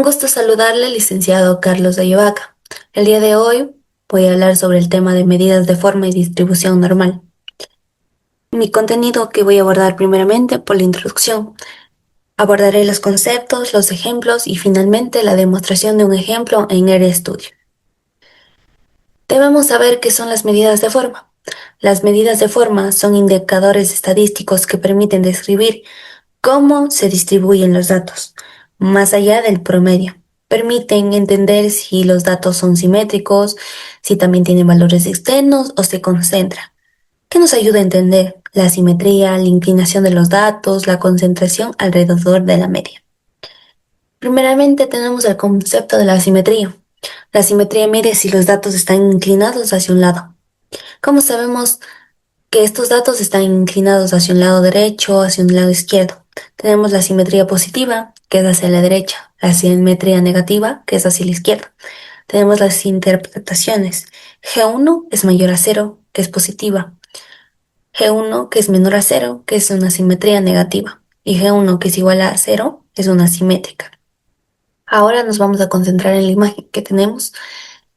gusto saludarle, licenciado Carlos Ayavaca. El día de hoy voy a hablar sobre el tema de medidas de forma y distribución normal. Mi contenido que voy a abordar primeramente por la introducción. Abordaré los conceptos, los ejemplos y finalmente la demostración de un ejemplo en RStudio. Debemos saber qué son las medidas de forma. Las medidas de forma son indicadores estadísticos que permiten describir cómo se distribuyen los datos, más allá del promedio. Permiten entender si los datos son simétricos, si también tienen valores externos o se concentran. ¿Qué nos ayuda a entender? La simetría, la inclinación de los datos, la concentración alrededor de la media. Primeramente tenemos el concepto de la simetría. La simetría mide si los datos están inclinados hacia un lado. ¿Cómo sabemos que estos datos están inclinados hacia un lado derecho o hacia un lado izquierdo? Tenemos la simetría positiva, que es hacia la derecha, la simetría negativa, que es hacia la izquierda. Tenemos las interpretaciones. G1 es mayor a cero, que es positiva. G1, que es menor a cero, que es una simetría negativa. Y G1, que es igual a cero, es una simétrica. Ahora nos vamos a concentrar en la imagen que tenemos,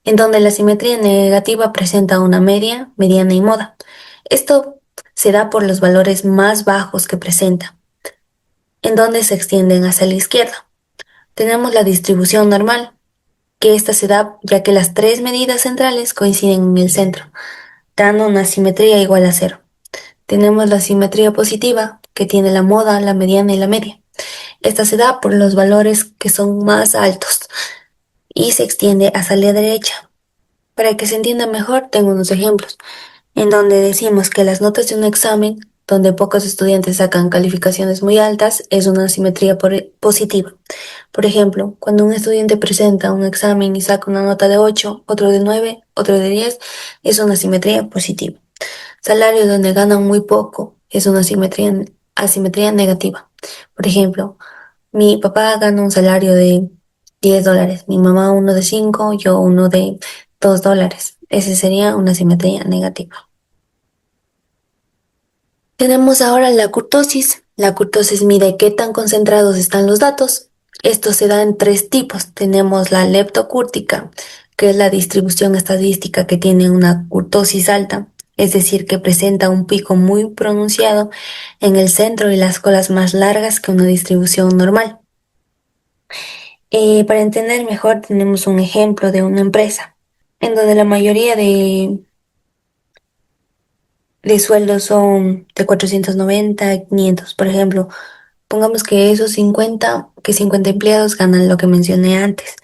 en donde la simetría negativa presenta una media, mediana y moda. Esto se da por los valores más bajos que presenta, en donde se extienden hacia la izquierda. Tenemos la distribución normal, que esta se da ya que las tres medidas centrales coinciden en el centro, dando una simetría igual a cero. Tenemos la simetría positiva, que tiene la moda, la mediana y la media. Esta se da por los valores que son más altos y se extiende hacia la derecha. Para que se entienda mejor, tengo unos ejemplos, en donde decimos que las notas de un examen, donde pocos estudiantes sacan calificaciones muy altas, es una simetría positiva. Por ejemplo, cuando un estudiante presenta un examen y saca una nota de 8, otro de 9, otro de 10, es una simetría positiva. Salario donde ganan muy poco es una asimetría negativa. Por ejemplo, mi papá gana un salario de $10, mi mamá uno de 5, yo uno de $2. Ese sería una simetría negativa. Tenemos ahora la kurtosis. La kurtosis mide qué tan concentrados están los datos. Esto se da en tres tipos. Tenemos la leptocúrtica, que es la distribución estadística que tiene una kurtosis alta, es decir, que presenta un pico muy pronunciado en el centro y las colas más largas que una distribución normal. Para entender mejor, tenemos un ejemplo de una empresa en donde la mayoría de sueldos son de 490 a 500. Por ejemplo, pongamos que esos 50 empleados ganan lo que mencioné antes,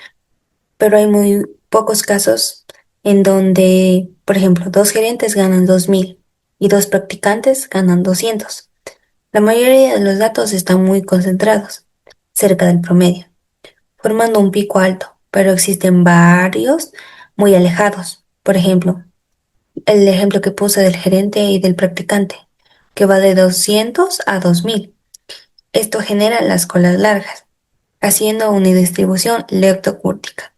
pero hay muy pocos casos en donde, por ejemplo, dos gerentes ganan 2000 y dos practicantes ganan 200. La mayoría de los datos están muy concentrados, cerca del promedio, formando un pico alto, pero existen varios muy alejados. Por ejemplo, el ejemplo que puse del gerente y del practicante, que va de 200 a 2000. Esto genera las colas largas, haciendo una distribución leptocúrtica.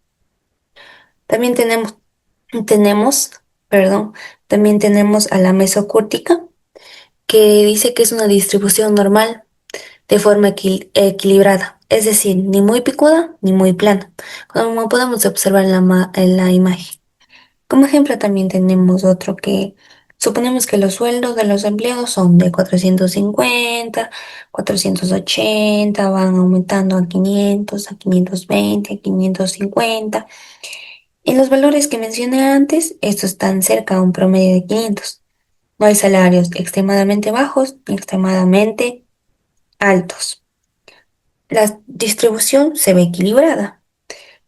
También tenemos, perdón, también tenemos a la mesocúrtica, que dice que es una distribución normal de forma equilibrada, es decir, ni muy picuda ni muy plana, como podemos observar en la imagen. Como ejemplo también tenemos otro que suponemos que los sueldos de los empleados son de 450, 480, van aumentando a 500, a 520, a 550. En los valores que mencioné antes, estos están cerca a un promedio de 500. No hay salarios extremadamente bajos ni extremadamente altos. La distribución se ve equilibrada,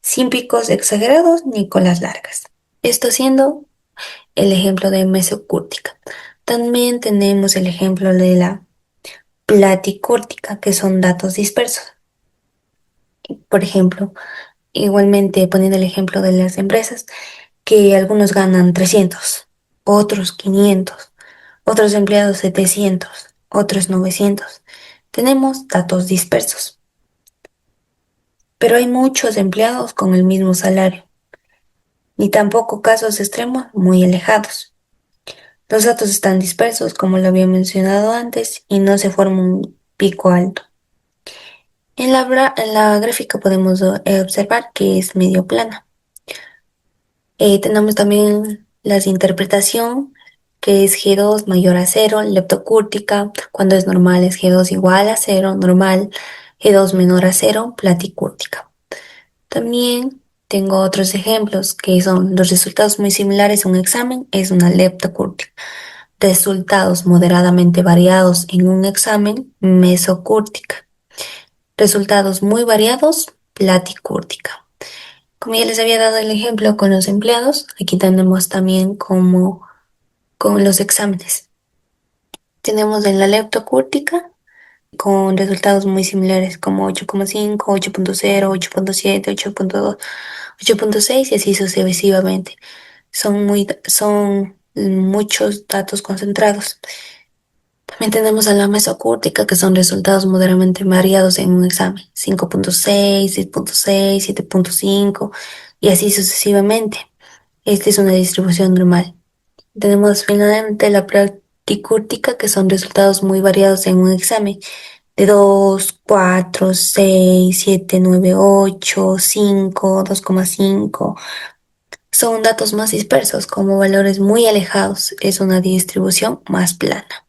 sin picos exagerados ni colas largas. Esto siendo el ejemplo de mesocúrtica. También tenemos el ejemplo de la platicúrtica, que son datos dispersos. Por ejemplo, igualmente poniendo el ejemplo de las empresas, que algunos ganan 300, otros 500, otros empleados 700, otros 900. Tenemos datos dispersos, pero hay muchos empleados con el mismo salario, ni tampoco casos extremos muy alejados. Los datos están dispersos, como lo había mencionado antes, y no se forma un pico alto. En la gráfica podemos observar que es medio plana. Tenemos también las de interpretación, que es G2 mayor a cero, leptocúrtica. Cuando es normal es G2 igual a cero, normal. G2 menor a cero, platicúrtica. También tengo otros ejemplos que son los resultados muy similares a un examen, es una leptocúrtica. Resultados moderadamente variados en un examen, mesocúrtica. Resultados muy variados, platicúrtica. Como ya les había dado el ejemplo con los empleados, aquí tenemos también como con los exámenes. Tenemos en la leptocúrtica con resultados muy similares como 8,5, 8,0, 8,7, 8,2, 8,6 y así sucesivamente. Son muchos datos concentrados. También tenemos a la mesocúrtica, que son resultados moderadamente variados en un examen. 5,6, 6,6, 7,5 y así sucesivamente. Esta es una distribución normal. Tenemos finalmente la platicúrtica, que son resultados muy variados en un examen. De 2, 4, 6, 7, 9, 8, 5, 2,5. Son datos más dispersos, como valores muy alejados. Es una distribución más plana.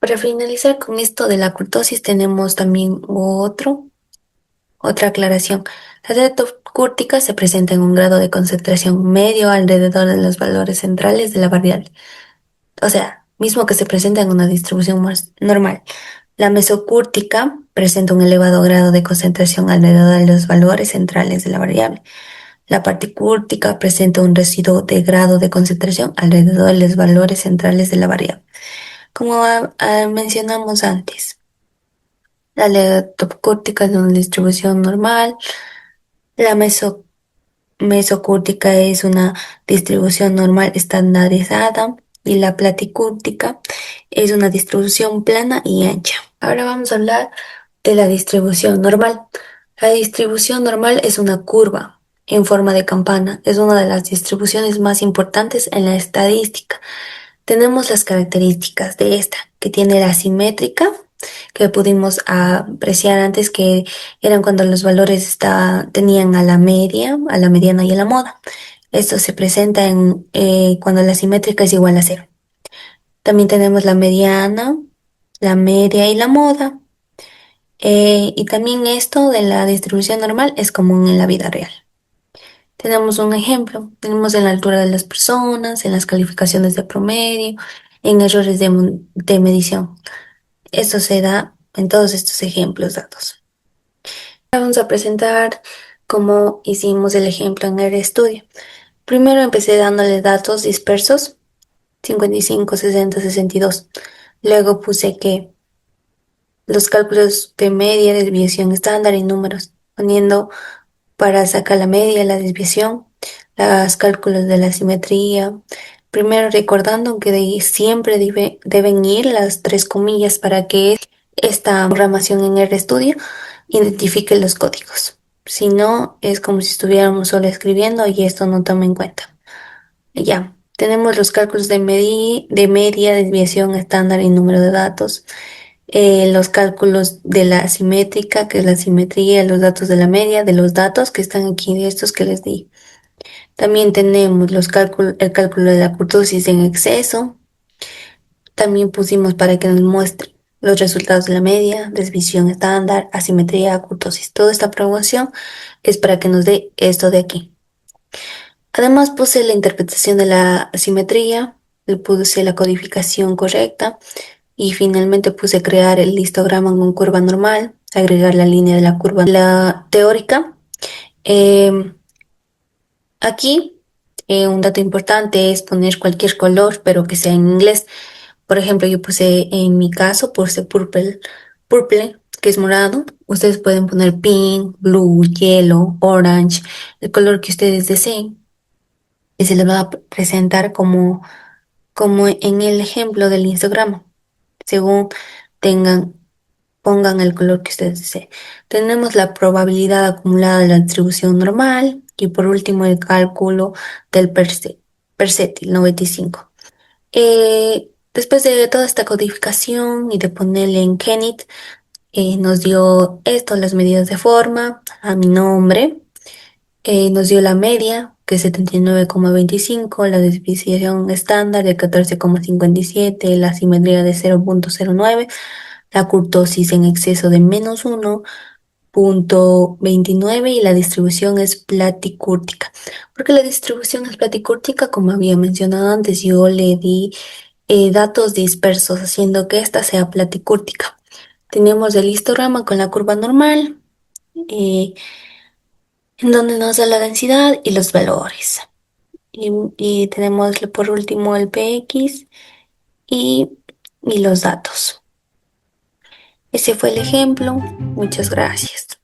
Para finalizar con esto de la curtosis, tenemos también otra aclaración. La leptocúrtica se presenta en un grado de concentración medio alrededor de los valores centrales de la variable. O sea, mismo que se presenta en una distribución más normal. La mesocúrtica presenta un elevado grado de concentración alrededor de los valores centrales de la variable. La particúrtica presenta un residuo de grado de concentración alrededor de los valores centrales de la variable. Como mencionamos antes, la leptocúrtica es una distribución normal, la mesocúrtica es una distribución normal estandarizada y la platicúrtica es una distribución plana y ancha. Ahora vamos a hablar de la distribución normal. La distribución normal es una curva en forma de campana. Es una de las distribuciones más importantes en la estadística. Tenemos las características de esta, que tiene la simétrica, que pudimos apreciar antes, que eran cuando los valores tenían a la media, a la mediana y a la moda. Esto se presenta cuando la simétrica es igual a cero. También tenemos la mediana, la media y la moda. Y también esto de la distribución normal es común en la vida real. Tenemos un ejemplo, tenemos en la altura de las personas, en las calificaciones de promedio, en errores de medición. Esto se da en todos estos ejemplos dados. Ahora vamos a presentar cómo hicimos el ejemplo en el estudio. Primero empecé dándole datos dispersos, 55, 60, 62. Luego puse que los cálculos de media, desviación estándar y números, poniendo para sacar la media, la desviación, los cálculos de la simetría. Primero recordando que de ahí siempre deben ir las tres comillas para que esta programación en el estudio identifique los códigos. Si no, es como si estuviéramos solo escribiendo y esto no toma en cuenta. Ya, tenemos los cálculos de media, desviación estándar y número de datos. Los cálculos de la simétrica, que es la simetría, los datos de la media, de los datos que están aquí, de estos que les di. También tenemos el cálculo de la kurtosis en exceso. También pusimos para que nos muestre los resultados de la media, desviación estándar, asimetría, kurtosis. Toda esta programación es para que nos dé esto de aquí. Además puse la interpretación de la simetría, le puse la codificación correcta y finalmente puse crear el histograma con curva normal, agregar la línea de la curva la teórica. Em, Aquí un dato importante es poner cualquier color, pero que sea en inglés. Por ejemplo, yo puse en mi caso, puse purple, que es morado. Ustedes pueden poner pink, blue, yellow, orange, el color que ustedes deseen. Y se les va a presentar como en el ejemplo del histograma, según tengan, pongan el color que ustedes deseen. Tenemos la probabilidad acumulada de la distribución normal y por último el cálculo del percentil 95. Después de toda esta codificación y de ponerle en Kenit, Nos dio esto, las medidas de forma, a mi nombre. Nos dio la media, que es 79,25, la desviación estándar de 14,57, la simetría de 0,09, la kurtosis en exceso de -1,29 y la distribución es platicúrtica. Porque la distribución es platicúrtica, como había mencionado antes, yo le di datos dispersos, haciendo que esta sea platicúrtica. Tenemos el histograma con la curva normal, eh, en donde nos da la densidad y los valores. Y tenemos por último el PX y, y los datos. Ese fue el ejemplo. Muchas gracias.